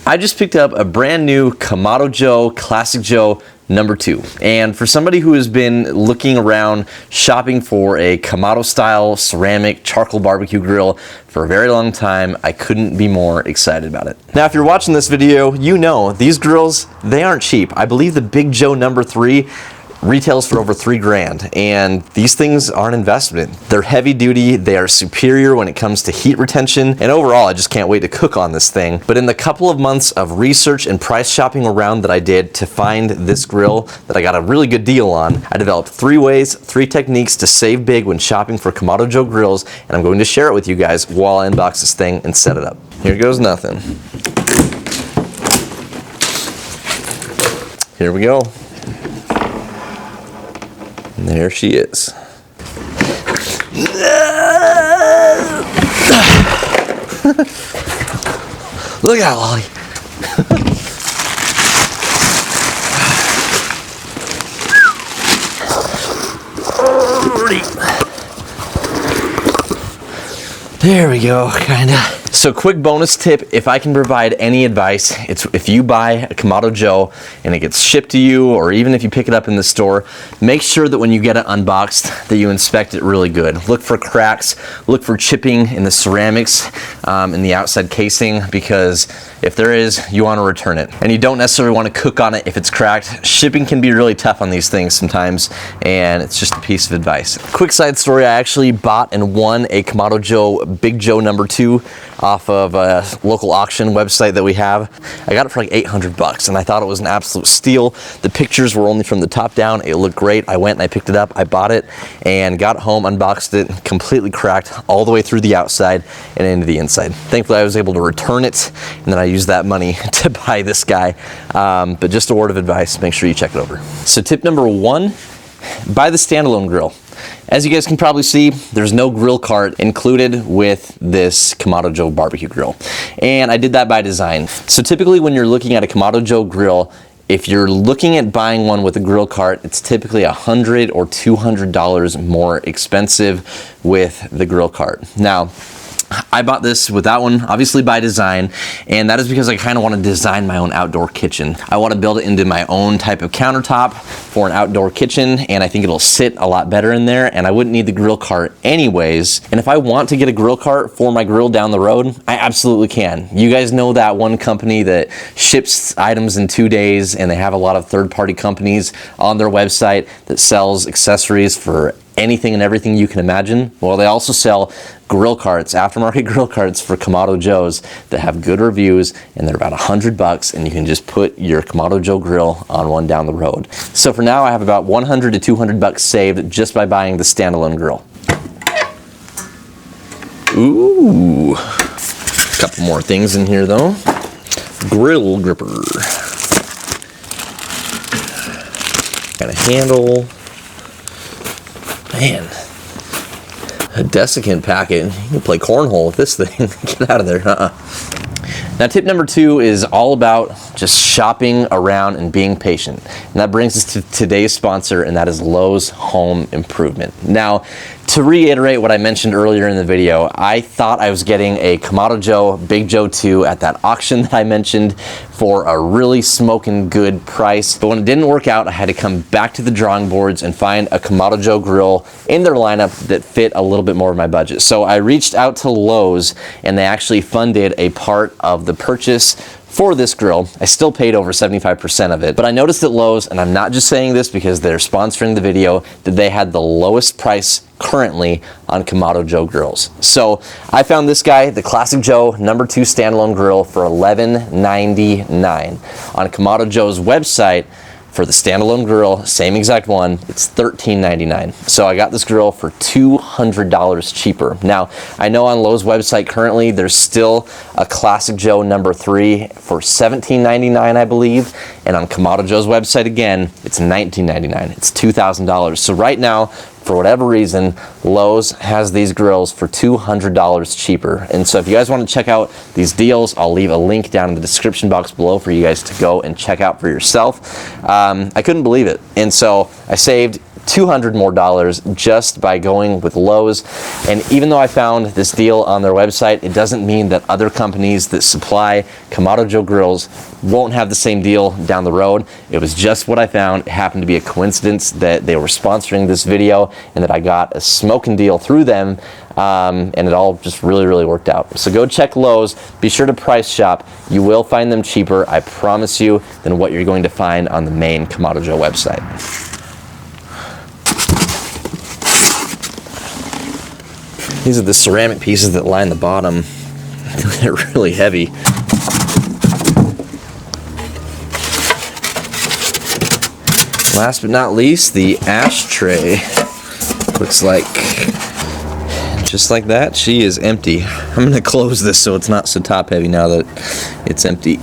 I just picked up a brand new Kamado Joe Classic Joe number 2. And for somebody who has been looking around shopping for a Kamado style ceramic charcoal barbecue grill for a very long time, I couldn't be more excited about it. Now, if you're watching this video, you know these grills, they aren't cheap. I believe the Big Joe number 3 retails for over $3 grand, and these things are an investment. They're heavy duty, they are superior when it comes to heat retention, and overall I just can't wait to cook on this thing. But in the couple of months of research and price shopping around that I did to find this grill that I got a really good deal on, I developed 3 ways, 3 techniques to save big when shopping for Kamado Joe grills, and I'm going to share it with you guys while I unbox this thing and set it up. Here goes nothing. Here we go. And there she is. Look out, Lolly. There we go, kinda. So quick bonus tip, if I can provide any advice, it's if you buy a Kamado Joe and it gets shipped to you, or even if you pick it up in the store, make sure that when you get it unboxed that you inspect it really good. Look for cracks, look for chipping in the ceramics, in the outside casing, because if there is, you want to return it. And you don't necessarily want to cook on it if it's cracked. Shipping can be really tough on these things sometimes, and it's just a piece of advice. Quick side story, I actually bought and won a Kamado Joe Big Joe number 2 off of a local auction website that we have. I got it for like 800 bucks, and I thought it was an absolute steal. The pictures were only from the top down. It looked great. I went and I picked it up, I bought it, and got home, unboxed it, completely cracked all the way through the outside and into the inside. Thankfully, I was able to return it, and then I used that money to buy this guy. But just a word of advice, make sure you check it over. So tip number 1, buy the standalone grill. As you guys can probably see, there's no grill cart included with this Kamado Joe barbecue grill. And I did that by design. So typically when you're looking at a Kamado Joe grill, if you're looking at buying one with a grill cart, it's typically $100 or $200 more expensive with the grill cart. Now, I bought this with that one, obviously by design, and that is because I kind of want to design my own outdoor kitchen. I want to build it into my own type of countertop for an outdoor kitchen, and I think it'll sit a lot better in there, and I wouldn't need the grill cart anyways. And if I want to get a grill cart for my grill down the road, I absolutely can. You guys know that one company that ships items in 2 days, and they have a lot of third-party companies on their website that sells accessories for anything and everything you can imagine. Well, they also sell grill carts, aftermarket grill carts for Kamado Joes that have good reviews, and they're about 100 bucks, and you can just put your Kamado Joe grill on one down the road. So for now, I have about 100 to 200 bucks saved just by buying the standalone grill. Ooh, a couple more things in here though. Grill gripper. Got a handle. Man, a desiccant packet. You can play cornhole with this thing. Get out of there. Now, tip number 2 is all about just shopping around and being patient. And that brings us to today's sponsor, and that is Lowe's Home Improvement. Now, to reiterate what I mentioned earlier in the video, I thought I was getting a Kamado Joe Big Joe 2 at that auction that I mentioned for a really smoking good price. But when it didn't work out, I had to come back to the drawing boards and find a Kamado Joe grill in their lineup that fit a little bit more of my budget. So I reached out to Lowe's, and they actually funded a part of the purchase for this grill. I still paid over 75% of it, but I noticed at Lowe's, and I'm not just saying this because they're sponsoring the video, that they had the lowest price currently on Kamado Joe grills. So I found this guy, the Classic Joe number 2 standalone grill, for $11.99 on Kamado Joe's website. For the standalone grill, same exact one, it's $13.99. So I got this grill for $200 cheaper. Now, I know on Lowe's website currently, there's still a Classic Joe number 3 for $17.99, I believe. And on Kamado Joe's website again, it's $19.99. It's $2,000. So right now, for whatever reason, Lowe's has these grills for $200 cheaper. And so if you guys want to check out these deals, I'll leave a link down in the description box below for you guys to go and check out for yourself. I couldn't believe it. And so I saved $200 more just by going with Lowe's. And even though I found this deal on their website, it doesn't mean that other companies that supply Kamado Joe grills won't have the same deal down the road. It was just what I found. It happened to be a coincidence that they were sponsoring this video and that I got a smoking deal through them. And it all just really worked out. So go check Lowe's. Be sure to price shop. You will find them cheaper, I promise you, than what you're going to find on the main Kamado Joe website. These are the ceramic pieces that line the bottom. They're really heavy. Last but not least, the ashtray. Looks like, just like that, she is empty. I'm going to close this so it's not so top heavy now that it's empty.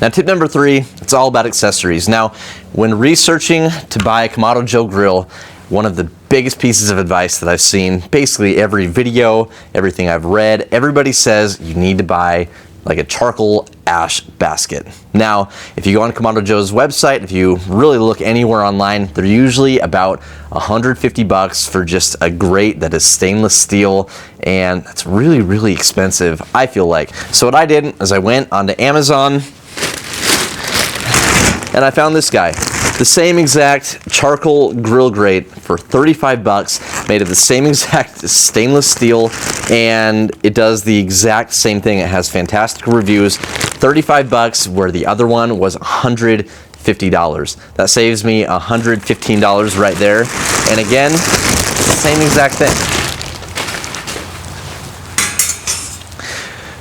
Now, tip number 3, it's all about accessories. Now, when researching to buy a Kamado Joe grill, one of the biggest pieces of advice that I've seen, basically every video, everything I've read, everybody says you need to buy like a charcoal ash basket. Now, if you go on Kamado Joe's website, if you really look anywhere online, they're usually about $150 for just a grate that is stainless steel, and that's really expensive, I feel like. So what I did is I went onto Amazon and I found this guy. The same exact charcoal grill grate for $35, made of the same exact stainless steel, and it does the exact same thing. It has fantastic reviews. $35 where the other one was $150. That saves me $115 right there. And again, same exact thing.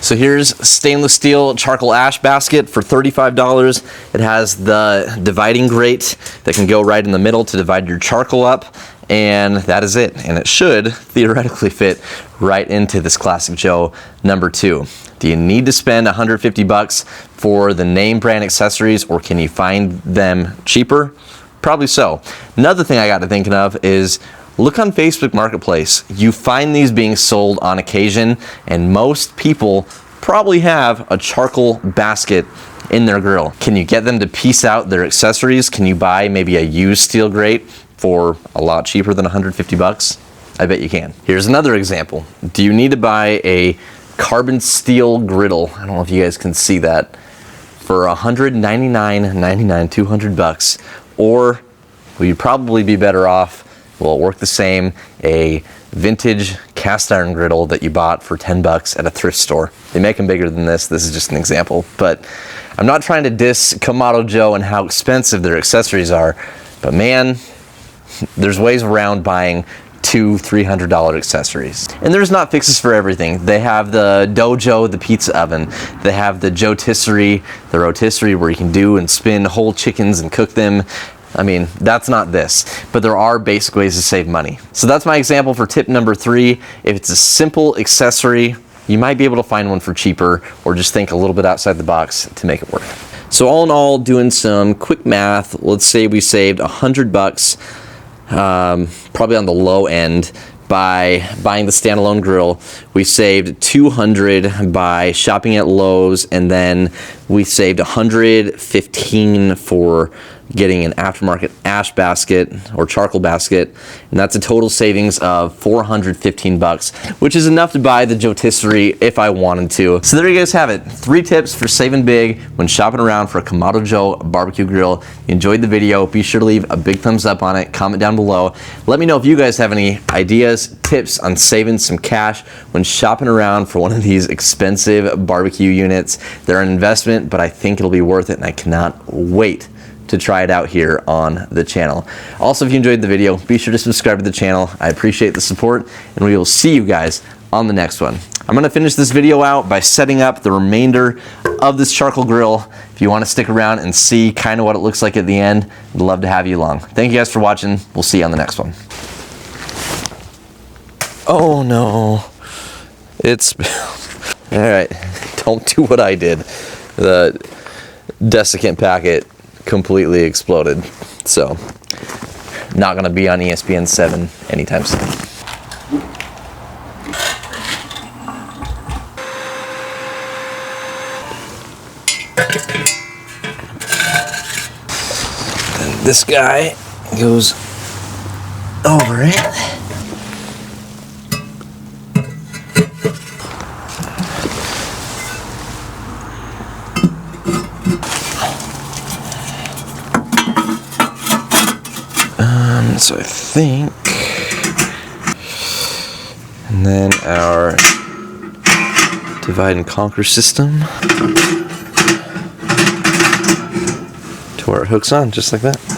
So here's stainless steel charcoal ash basket for $35. It has the dividing grate that can go right in the middle to divide your charcoal up, and that is it. And it should theoretically fit right into this Classic Joe number 2. Do you need to spend $150 for the name brand accessories, or can you find them cheaper? Probably so. Another thing I got to thinking of is look on Facebook Marketplace. You find these being sold on occasion, and most people probably have a charcoal basket in their grill. Can you get them to piece out their accessories? Can you buy maybe a used steel grate for a lot cheaper than $150? I bet you can. Here's another example. Do you need to buy a carbon steel griddle? I don't know if you guys can see that. For $199.99, $200, or will you probably be better off, will it work the same, a vintage cast iron griddle that you bought for $10 at a thrift store? They make them bigger than this. This is just an example. But I'm not trying to diss Kamado Joe and how expensive their accessories are, but man, there's ways around buying $200-$300 accessories. And there's not fixes for everything. They have the Dojo, the pizza oven. They have the Jotisserie, the rotisserie where you can do and spin whole chickens and cook them. I mean, that's not this, but there are basic ways to save money. So that's my example for tip number 3. If it's a simple accessory, you might be able to find one for cheaper, or just think a little bit outside the box to make it work. So all in all, doing some quick math, let's say we saved $100, probably on the low end, by buying the standalone grill. We saved $200 by shopping at Lowe's, and then we saved $115 for getting an aftermarket ash basket or charcoal basket, and that's a total savings of $415, which is enough to buy the Jotisserie if I wanted to. So there you guys have it. 3 tips for saving big when shopping around for a Kamado Joe barbecue grill. You enjoyed the video, be sure to leave a big thumbs up on it, comment down below. Let me know if you guys have any ideas, tips on saving some cash when shopping around for one of these expensive barbecue units. They're an investment, but I think it'll be worth it, and I cannot wait to try it out here on the channel. Also, if you enjoyed the video, be sure to subscribe to the channel. I appreciate the support, and we will see you guys on the next one. I'm gonna finish this video out by setting up the remainder of this charcoal grill. If you wanna stick around and see kind of what it looks like at the end, I'd love to have you along. Thank you guys for watching. We'll see you on the next one. Oh no, it's, all right, don't do what I did. The desiccant packet completely exploded, so not gonna be on ESPN 7 anytime soon. And this guy goes over it. So I think, and then our divide and conquer system to where it hooks on, just like that.